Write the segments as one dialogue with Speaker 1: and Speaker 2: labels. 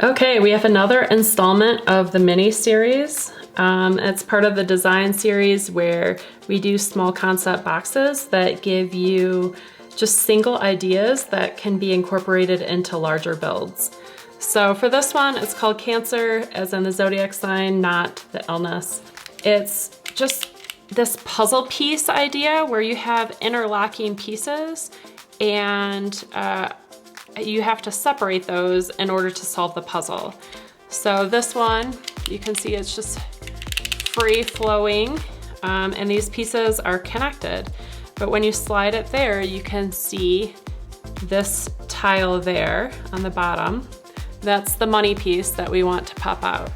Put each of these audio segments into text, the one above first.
Speaker 1: Okay, we have another installment of the mini series. It's part of the design series where we do small concept boxes that give you just single ideas that can be incorporated into larger builds. So for this one, it's called Cancer, as in the zodiac sign, not the illness. It's just this puzzle piece idea where you have interlocking pieces and you have to separate those in order to solve the puzzle. So this one, you can see it's just free flowing, and these pieces are connected. But when you slide it there, you can see this tile there on the bottom. That's the money piece that we want to pop out.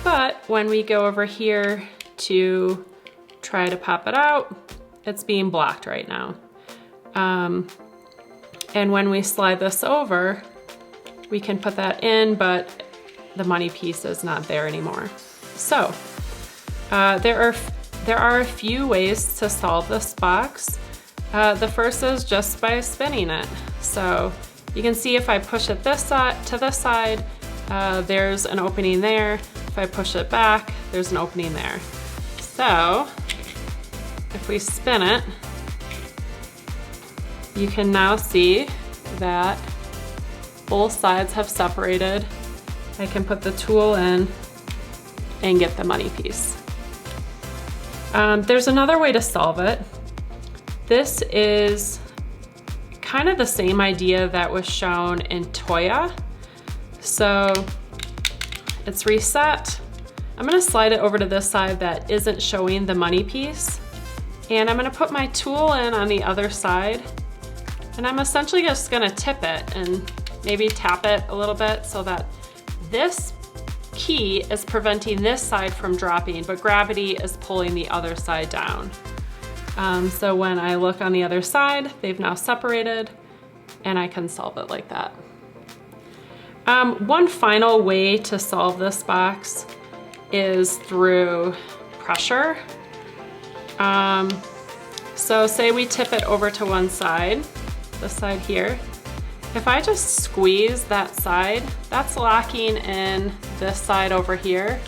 Speaker 1: But when we go over here to try to pop it out, it's being blocked right now. And when we slide this over, we can put that in, but the money piece is not there anymore. So there are a few ways to solve this box. The first is just by spinning it. So you can see if I push it this side to this side, there's an opening there. If I push it back, there's an opening there. So if we spin it, you can now see that both sides have separated. I can put the tool in and get the money piece. There's another way to solve it. This is kind of the same idea that was shown in Toya. So it's reset. I'm gonna slide it over to this side that isn't showing the money piece. And I'm gonna put my tool in on the other side. And I'm essentially just gonna tip it and maybe tap it a little bit so that this key is preventing this side from dropping, but gravity is pulling the other side down. So when I look on the other side, they've now separated and I can solve it like that. One final way to solve this box is through pressure. So say we tip it over to one side, this side here. If I just squeeze that side, that's locking in this side over here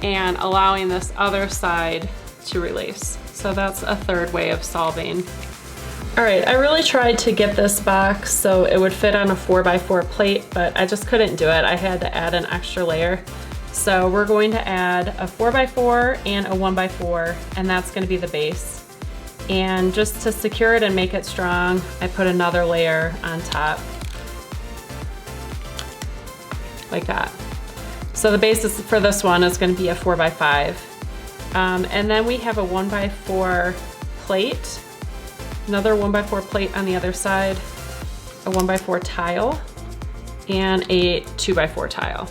Speaker 1: and allowing this other side to release. So that's a third way of solving. All right, I really tried to get this box so it would fit on a 4x4 plate, but I just couldn't do it. I had to add an extra layer. So we're going to add a 4x4 and a 1x4, and that's gonna be the base. And just to secure it and make it strong, I put another layer on top, like that. So the basis for this one is gonna be a 4x5. And then we have a 1x4 plate, another 1x4 plate on the other side, a 1x4 tile, and a 2x4 tile.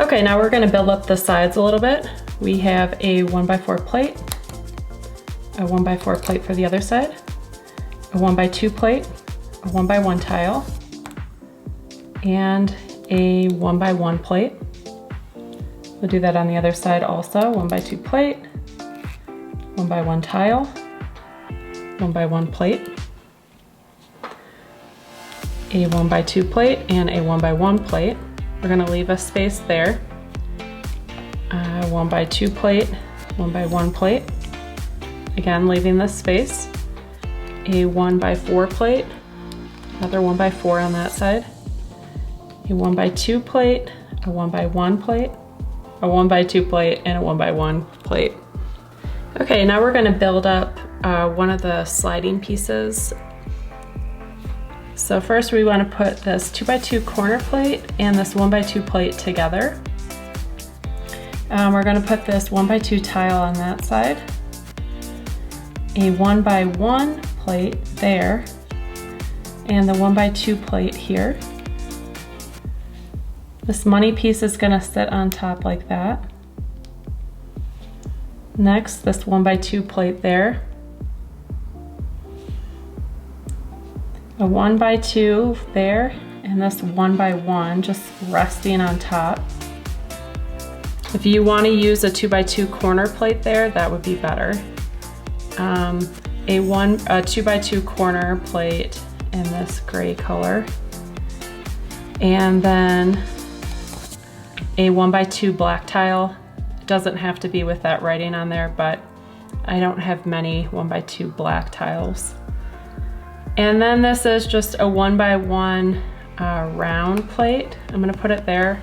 Speaker 1: Okay, now we're gonna build up the sides a little bit. We have a 1x4 plate, a 1x4 plate for the other side, a 1x2 plate, a 1x1 tile, and a 1x1 plate. We'll do that on the other side also. 1x2 plate, 1x1 tile, 1x1 plate, a 1x2 plate, and a 1x1 plate. We're gonna leave a space there. 1x2 plate, 1x1 plate. Again, leaving this space. A 1x4 plate, another 1x4 on that side. A 1x2 plate, a 1x1 plate, a 1x2 plate, and a 1x1 plate. Okay, now we're gonna build up one of the sliding pieces. So first we wanna put this 2x2 corner plate and this 1x2 plate together. We're gonna put this 1x2 tile on that side, a 1x1 plate there, and the 1x2 plate here. This money piece is gonna sit on top like that. Next, this 1x2 plate there. A 1x2 there, and this 1x1 just resting on top. If you want to use a 2x2 corner plate there, that would be better. A 2x2 corner plate in this gray color. And then a 1x2 black tile. It doesn't have to be with that writing on there, but I don't have many 1x2 black tiles. And then this is just a 1x1 round plate. I'm gonna put it there.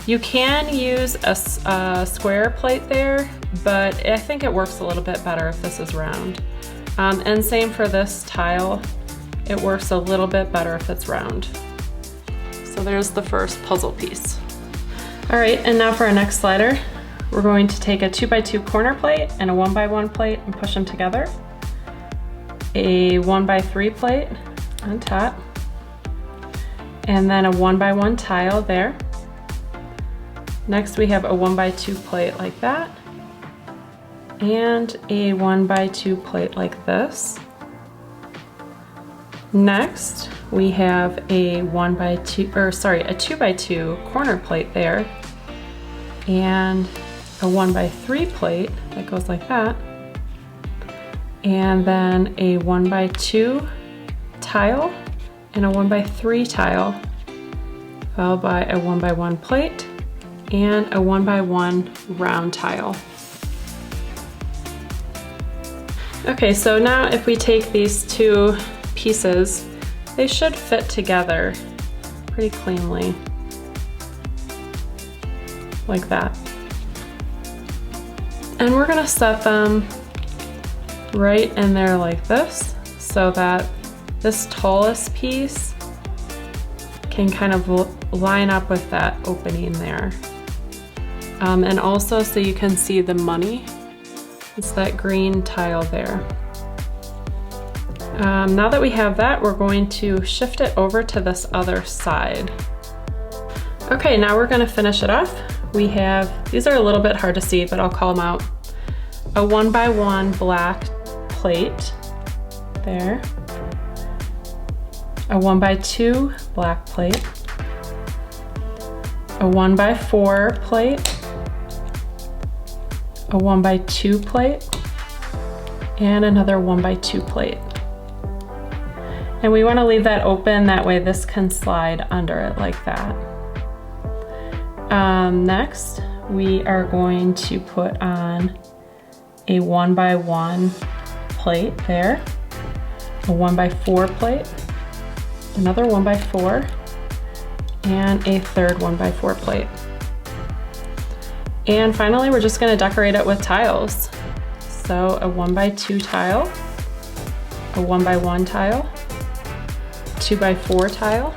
Speaker 1: You can use a square plate there, but I think it works a little bit better if this is round. And same for this tile. It works a little bit better if it's round. So there's the first puzzle piece. All right, and now for our next slider, we're going to take a 2x2 corner plate and a 1x1 plate and push them together. A 1x3 plate on top, and then a 1x1 tile there. Next we have a 1x2 plate like that, and a 1x2 plate like this. Next we have a 2x2 corner plate there, and a 1x3 plate that goes like that, and then a 1x2 tile and a 1x3 tile, followed by a 1x1 plate and a 1x1 round tile. Okay, so now if we take these two pieces, they should fit together pretty cleanly, like that. And we're gonna set them right in there like this, so that this tallest piece can kind of line up with that opening there. And also so you can see the money, it's that green tile there. Now that we have that, we're going to shift it over to this other side. Okay, now we're gonna finish it off. We have, these are a little bit hard to see, but I'll call them out. A 1x1 black plate there. A 1x2 black plate. A 1x4 plate. A 1x2 plate. And another 1x2 plate. And we want to leave that open, that way this can slide under it like that. Next, we are going to put on a 1x1 plate there, a 1x4 plate, another 1x4, and a third 1x4 plate. And finally, we're just going to decorate it with tiles. So a 1x2 tile, a 1x1 tile, 2x4 tile,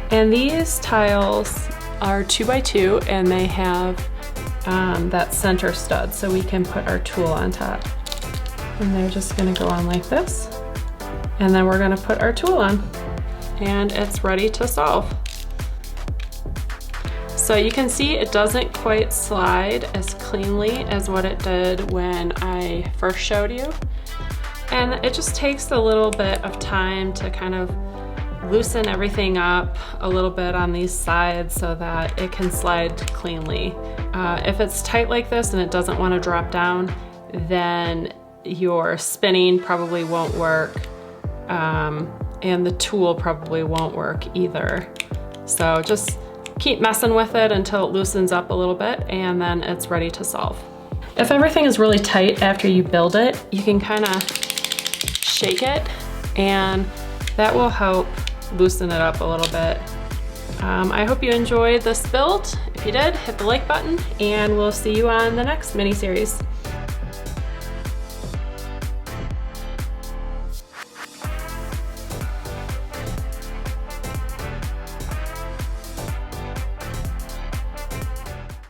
Speaker 1: and these tiles are 2x2 and they have that center stud, so we can put our tool on top. And they're just gonna go on like this, and then we're gonna put our tool on, and it's ready to solve. So you can see it doesn't quite slide as cleanly as what it did when I first showed you. And it just takes a little bit of time to kind of loosen everything up a little bit on these sides so that it can slide cleanly. If it's tight like this and it doesn't want to drop down, then your spinning probably won't work, and the tool probably won't work either. So just keep messing with it until it loosens up a little bit, and then it's ready to solve. If everything is really tight after you build it, you can kind of shake it, and that will help loosen it up a little bit. I hope you enjoyed this build. If you did, hit the like button, and we'll see you on the next mini series.